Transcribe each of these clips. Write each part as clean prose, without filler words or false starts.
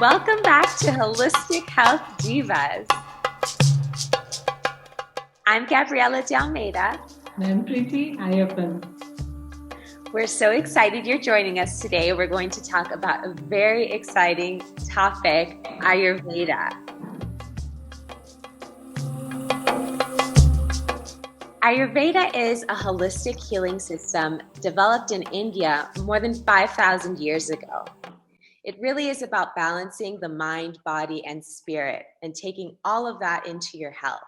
Welcome back to Holistic Health Divas. I'm Gabriela de Almeida. And I'm Preeti Ayappan. We're so excited you're joining us today. We're going to talk about a very exciting topic, Ayurveda. Ayurveda is a holistic healing system developed in India more than 5,000 years ago. It really is about balancing the mind, body, and spirit and taking all of that into your health.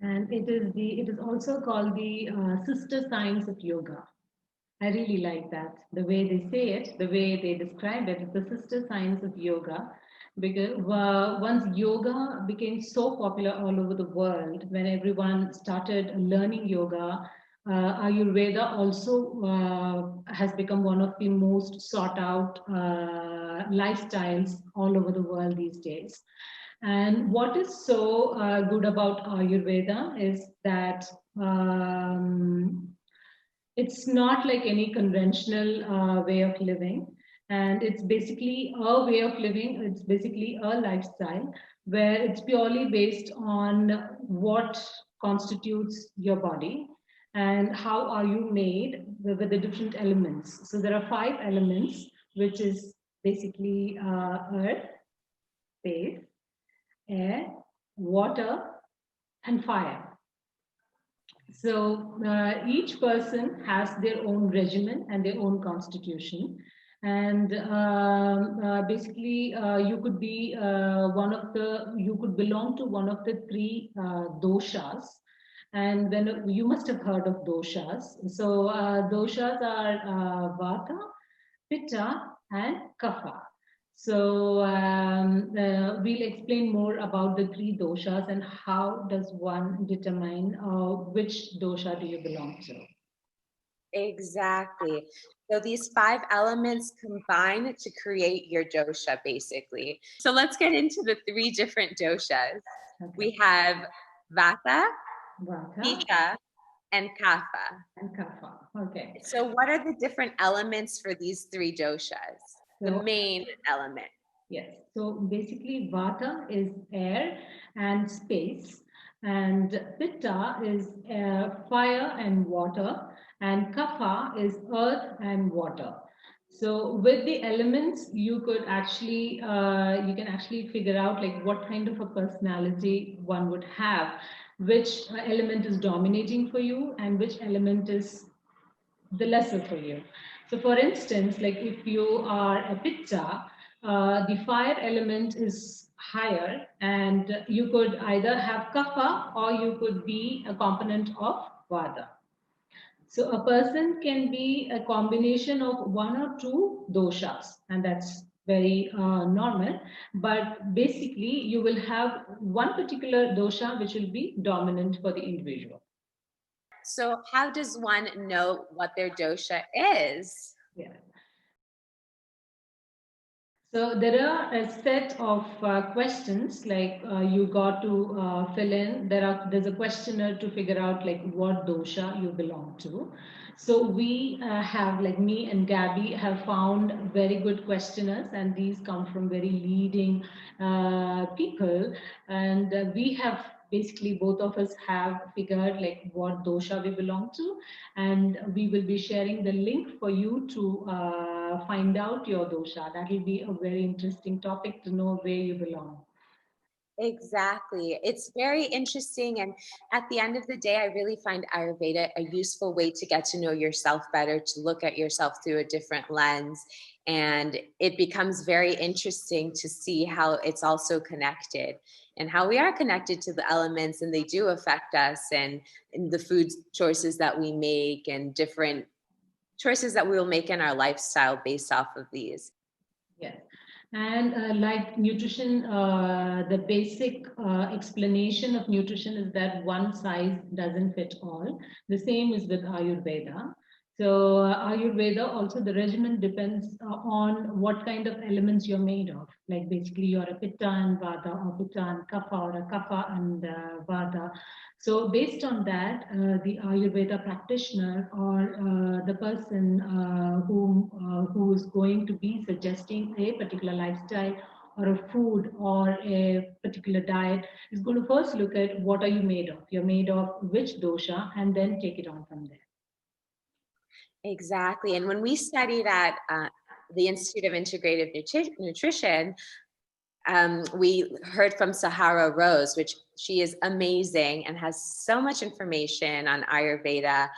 And it is also called the sister science of yoga. I really like that. The way they say it, the way they describe it, it's the sister science of yoga. Because once yoga became so popular all over the world, when everyone started learning yoga, Ayurveda also has become one of the most sought out lifestyles all over the world these days. And what is so good about Ayurveda is that it's not like any conventional way of living. And it's basically a way of living, it's basically a lifestyle where it's purely based on what constitutes your body and how are you made with the different elements. So there are 5 elements, which is basically earth, space, air, water, and fire. So each person has their own regimen and their own constitution. And basically, you could be you could belong to one of the 3 doshas. And then you must have heard of doshas. So doshas are vata, pitta, and kapha. So we'll explain more about the 3 doshas and how does one determine which dosha do you belong to. Exactly. So these 5 elements combine to create your dosha, basically. So let's get into the 3 different doshas. Okay. We have Vata, Vata Pitta, and Kapha. and kapha. Okay. So what are the different elements for these 3 doshas? The So main element. yes. So basically, vata is air and space, and pitta is fire and water, and kapha is earth and water. So with the elements, you can actually figure out like what kind of a personality one would have, which element is dominating for you, and which element is the lesser for you. So, for instance, like if you are a pitta, the fire element is higher, and you could either have kapha or you could be a component of vata. So, a person can be a combination of 1 or 2 doshas, and that's very normal. But basically, you will have one particular dosha which will be dominant for the individual. So how does one know what their dosha is? Yeah. So there are a set of questions like you got to fill in. There's a questionnaire to figure out like what dosha you belong to. So we have like me and Gabby have found very good questionnaires, and these come from very leading people, and we have basically both of us have figured like what dosha we belong to, and we will be sharing the link for you to find out your dosha. That will be a very interesting topic to know where you belong. Exactly. It's very interesting. And at the end of the day, I really find Ayurveda a useful way to get to know yourself better, to look at yourself through a different lens. And it becomes very interesting to see how it's also connected and how we are connected to the elements and they do affect us and the food choices that we make and different choices that we will make in our lifestyle based off of these. Yes. And like nutrition, the basic explanation of nutrition is that one size doesn't fit all. The same is with Ayurveda. So Ayurveda, also the regimen depends on what kind of elements you're made of. Like basically you're a Pitta and Vata, or Pitta and Kapha, or a Kapha and Vata. So based on that, the Ayurveda practitioner or the person who is going to be suggesting a particular lifestyle or a food or a particular diet is going to first look at what are you made of. You're made of which dosha, and then take it on from there. Exactly. And when we studied at the Institute of Integrative Nutrition, we heard from Sahara Rose, which she is amazing and has so much information on Ayurveda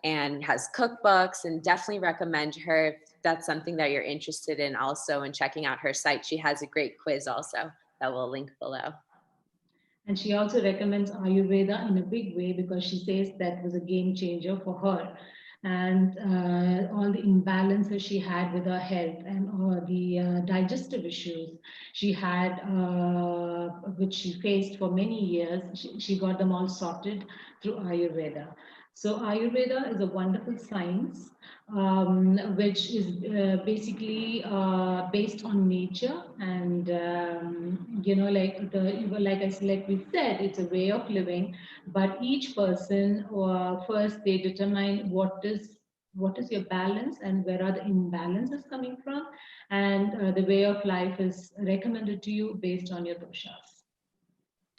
and has cookbooks, and definitely recommend her if that's something that you're interested in also, and checking out her site. She has a great quiz also that we'll link below. And she also recommends Ayurveda in a big way because she says that was a game changer for her. And all the imbalances she had with her health and all the digestive issues she had, which she faced for many years, she got them all sorted through Ayurveda. So Ayurveda is a wonderful science which is basically based on nature, and like we said, it's a way of living. But each person first they determine what is your balance and where are the imbalances coming from, and the way of life is recommended to you based on your doshas.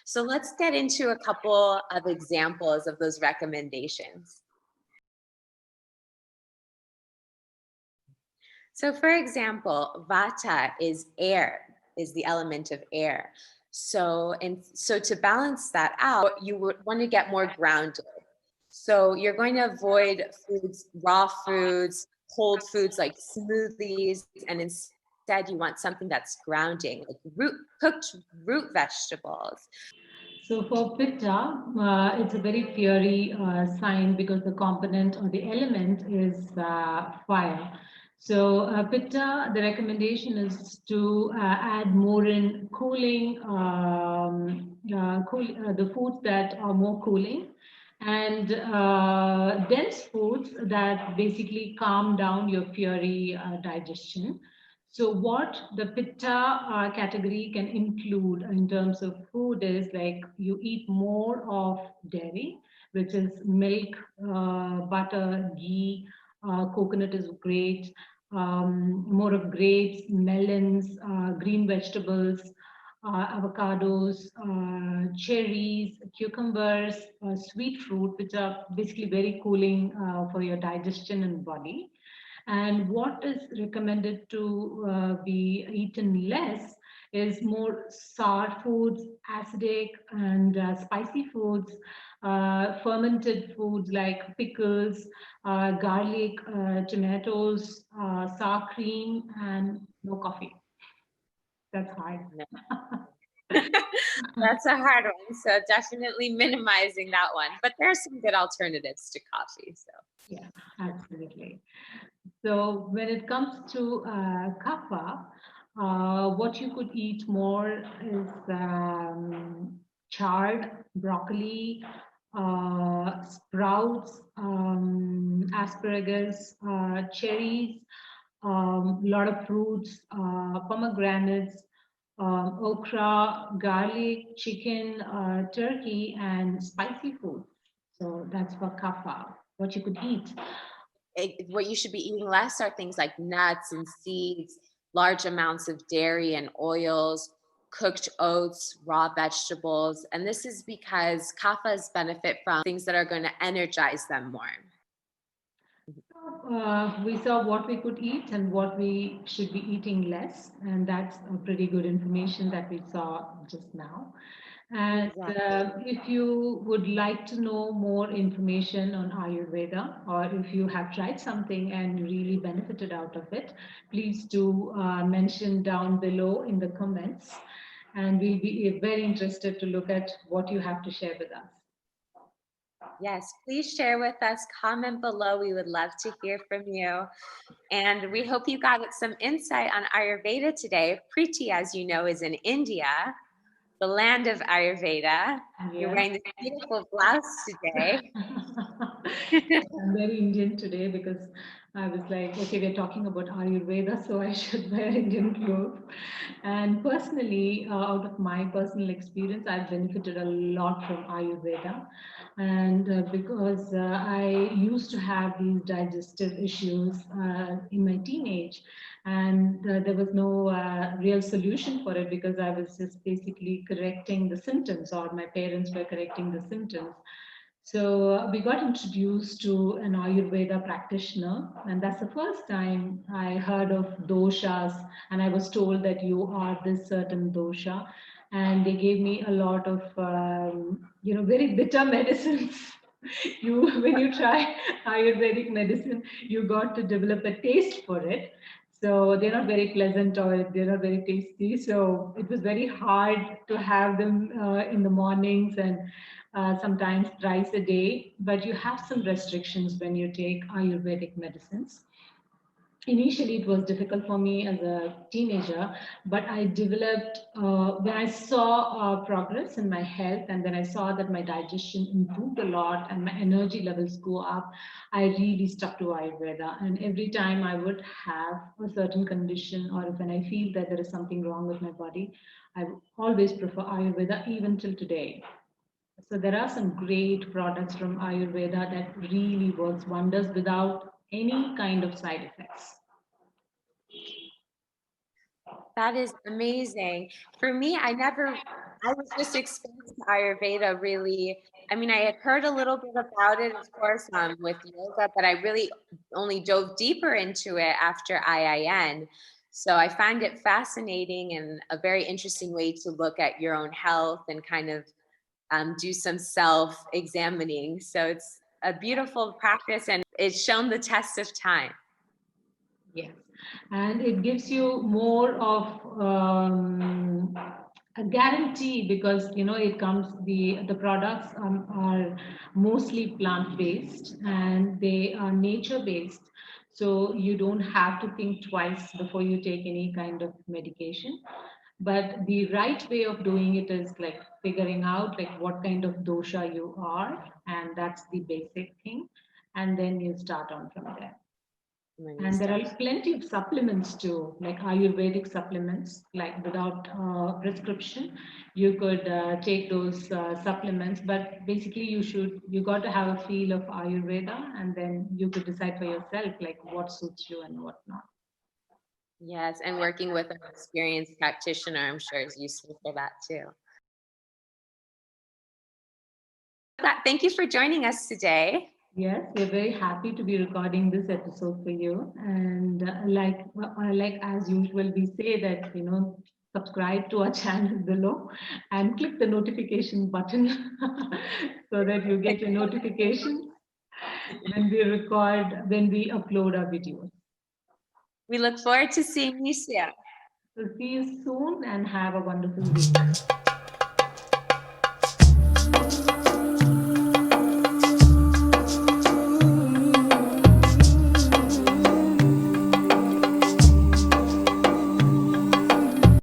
So let's get into a couple of examples of those recommendations. So for example, Vata is air, is the element of air. So to balance that out, you would want to get more grounded. So you're going to avoid foods, raw foods, cold foods like smoothies, and instead you want something that's grounding, like cooked root vegetables. So for Pitta, it's a very fiery sign because the component or the element is fire. So Pitta, the recommendation is to add more in cooling, the foods that are more cooling, and dense foods that basically calm down your fiery digestion. So what the pitta category can include in terms of food is like you eat more of dairy, which is milk, butter, ghee, coconut is great, more of grapes, melons, green vegetables, avocados, cherries, cucumbers, sweet fruit, which are basically very cooling for your digestion and body. And what is recommended to be eaten less is more sour foods, acidic and spicy foods, fermented foods like pickles, garlic, tomatoes, sour cream, and no coffee. That's hard. That's a hard one. So definitely minimizing that one. But there are some good alternatives to coffee. So Yeah, absolutely. So when it comes to kapha, what you could eat more is chard, broccoli, sprouts, asparagus, cherries, a lot of fruits, pomegranates, okra, garlic, chicken, turkey, and spicy food. So that's for kapha, what you could eat. what you should be eating less are things like nuts and seeds, large amounts of dairy and oils, cooked oats, raw vegetables. And this is because kaphas benefit from things that are going to energize them more. We saw what we could eat and what we should be eating less, and that's a pretty good information that we saw just now. And Exactly. if you would like to know more information on Ayurveda, or if you have tried something and really benefited out of it, please do mention down below in the comments, and we'll be very interested to look at what you have to share with us. Yes, please share with us, comment below. We would love to hear from you. And we hope you got some insight on Ayurveda today. Preeti, as you know, is in India, the land of Ayurveda. You're Yeah. wearing this beautiful blouse today. I'm very Indian today because I was like, okay, we're talking about Ayurveda, so I should wear Indian clothes. And personally, out of my personal experience, I've benefited a lot from Ayurveda. And because I used to have these digestive issues in my teenage, and there was no real solution for it because I was just basically correcting the symptoms, or my parents were correcting the symptoms. So we got introduced to an Ayurveda practitioner, and that's the first time I heard of doshas. And I was told that you are this certain dosha, and they gave me a lot of very bitter medicines. You when you try Ayurvedic medicine, you got to develop a taste for it. So they're not very pleasant or they're not very tasty. So it was very hard to have them in the mornings and sometimes thrice a day, but you have some restrictions when you take Ayurvedic medicines. Initially, it was difficult for me as a teenager, but I developed, when I saw progress in my health, and then I saw that my digestion improved a lot and my energy levels go up, I really stuck to Ayurveda. And every time I would have a certain condition, or when I feel that there is something wrong with my body, I always prefer Ayurveda even till today. So there are some great products from Ayurveda that really works wonders without any kind of side effects. That is amazing. For me, I was just exposed to Ayurveda really. I mean, I had heard a little bit about it, of course, with yoga, but I really only dove deeper into it after IIN. So I find it fascinating and a very interesting way to look at your own health and kind of do some self-examining. So it's a beautiful practice and it's shown the test of time. Yes, and it gives you more of a guarantee because it comes the products are mostly plant based and they are nature based, so you don't have to think twice before you take any kind of medication. But the right way of doing it is like figuring out like what kind of dosha you are, and that's the basic thing, and then you start on from there. And then you And there start. are plenty of supplements too, like Ayurvedic supplements, like without prescription. You could take those supplements, but basically you got to have a feel of Ayurveda, and then you could decide for yourself like what suits you and what not. Yes, and working with an experienced practitioner, I'm sure is useful for that too. Thank you for joining us today. Yes, we're very happy to be recording this episode for you. And like as usual, we say that subscribe to our channel below and click the notification button so that you get a notification when we upload our videos. We look forward to seeing you soon. So see you soon and have a wonderful week.